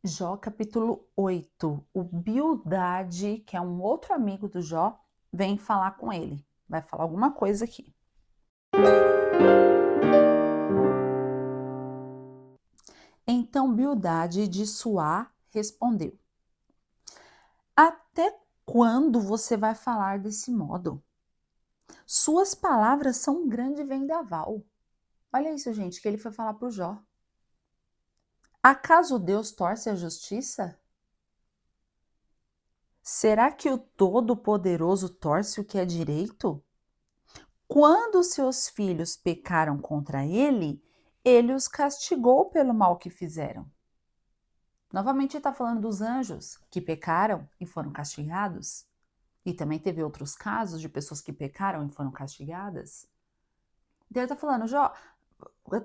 Jó capítulo 8. O Bildade, que é um outro amigo do Jó, vem falar com ele. Vai falar alguma coisa aqui. Então Bildade de Suá respondeu: Até quando você vai falar desse modo? Suas palavras são um grande vendaval. Olha isso, gente, que ele foi falar para o Jó. Acaso Deus torce a justiça? Será que o Todo-Poderoso torce o que é direito? Quando seus filhos pecaram contra ele, ele os castigou pelo mal que fizeram. Novamente está falando dos anjos que pecaram e foram castigados. E também teve outros casos de pessoas que pecaram e foram castigadas. Então ele está falando, Jó,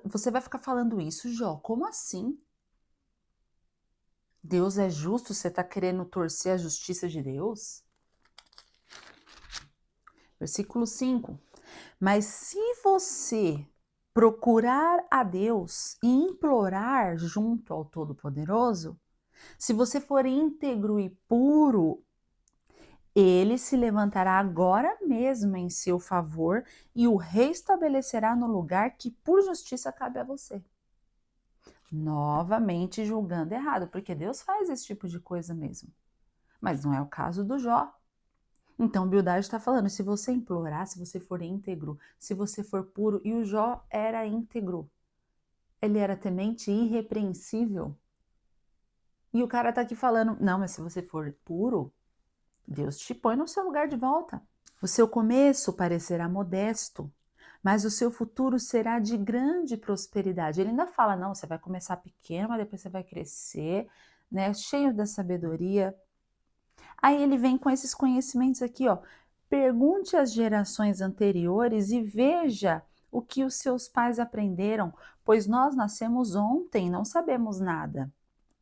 você vai ficar falando isso, Jó? Como assim? Deus é justo? Você está querendo torcer a justiça de Deus? Versículo 5. Mas se você procurar a Deus e implorar junto ao Todo-Poderoso, se você for íntegro e puro, ele se levantará agora mesmo em seu favor e o restabelecerá no lugar que por justiça cabe a você. Novamente julgando errado, porque Deus faz esse tipo de coisa mesmo. Mas não é o caso do Jó. Então, Bildade está falando, se você implorar, se você for íntegro, se você for puro, e o Jó era íntegro, ele era temente e irrepreensível. E o cara está aqui falando, não, mas se você for puro, Deus te põe no seu lugar de volta. O seu começo parecerá modesto, mas o seu futuro será de grande prosperidade. Ele ainda fala, não, você vai começar pequeno, mas depois você vai crescer, né, cheio da sabedoria. Aí ele vem com esses conhecimentos aqui, ó. Pergunte às gerações anteriores e veja o que os seus pais aprenderam, pois nós nascemos ontem, não sabemos nada.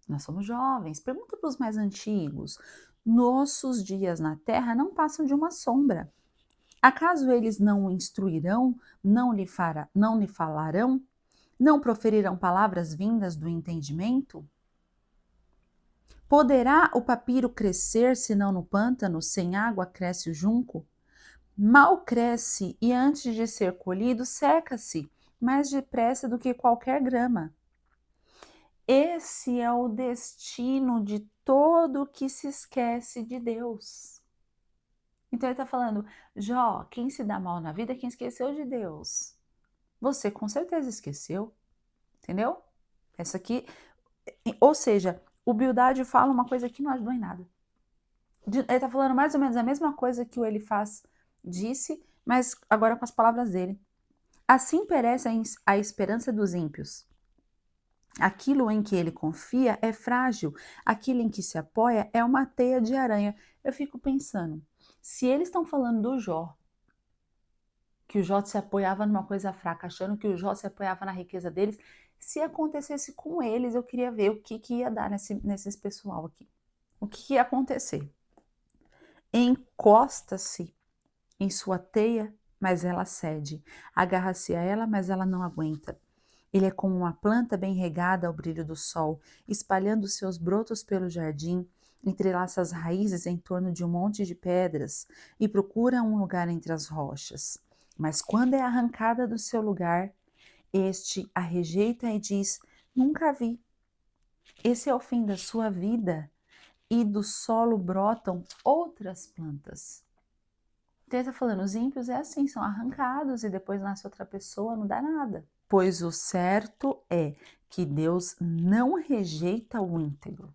Nós somos jovens. Pergunta para os mais antigos. Nossos dias na terra não passam de uma sombra. Acaso eles não o instruirão, não lhe falarão, não proferirão palavras vindas do entendimento? Poderá o papiro crescer senão no pântano, sem água cresce o junco? Mal cresce e antes de ser colhido seca-se, mais depressa do que qualquer grama. Esse é o destino de todo que se esquece de Deus. Então ele está falando, Jó, quem se dá mal na vida é quem esqueceu de Deus. Você com certeza esqueceu, entendeu? Essa aqui, ou seja, o Bildade fala uma coisa que não ajudou em nada. Ele está falando mais ou menos a mesma coisa que o Elifaz disse, mas agora com as palavras dele. Assim perece a esperança dos ímpios. Aquilo em que ele confia é frágil, aquilo em que se apoia é uma teia de aranha. Eu fico pensando, se eles estão falando do Jó, que o Jó se apoiava numa coisa fraca, achando que o Jó se apoiava na riqueza deles, se acontecesse com eles, eu queria ver o que ia dar nesses pessoal aqui. O que ia acontecer? Encosta-se em sua teia, mas ela cede. Agarra-se a ela, mas ela não aguenta. Ele é como uma planta bem regada ao brilho do sol, espalhando seus brotos pelo jardim, entrelaça as raízes em torno de um monte de pedras e procura um lugar entre as rochas. Mas quando é arrancada do seu lugar, este a rejeita e diz: Nunca a vi. Esse é o fim da sua vida, e do solo brotam outras plantas. Então ele está falando, os ímpios é assim, são arrancados e depois nasce outra pessoa, não dá nada. Pois o certo é que Deus não rejeita o íntegro.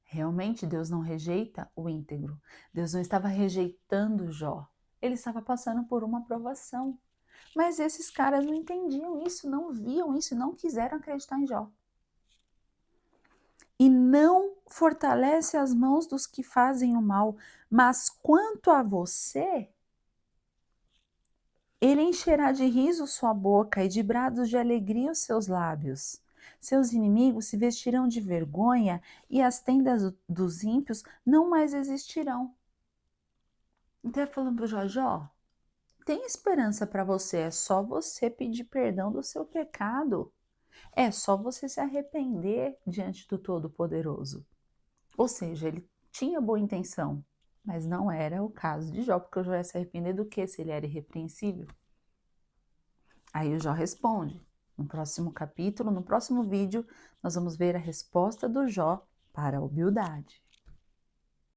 Realmente Deus não rejeita o íntegro. Deus não estava rejeitando Jó. Ele estava passando por uma provação. Mas esses caras não entendiam isso, não viam isso, não quiseram acreditar em Jó. E não fortalece as mãos dos que fazem o mal, mas quanto a você, ele encherá de riso sua boca e de brados de alegria os seus lábios. Seus inimigos se vestirão de vergonha e as tendas dos ímpios não mais existirão. Então, ele falando para o Jó, tem esperança para você, é só você pedir perdão do seu pecado. É só você se arrepender diante do Todo-Poderoso. Ou seja, ele tinha boa intenção, mas não era o caso de Jó, porque o Jó ia se arrepender do que se ele era irrepreensível? Aí o Jó responde. No próximo capítulo, no próximo vídeo, nós vamos ver a resposta do Jó para a humildade.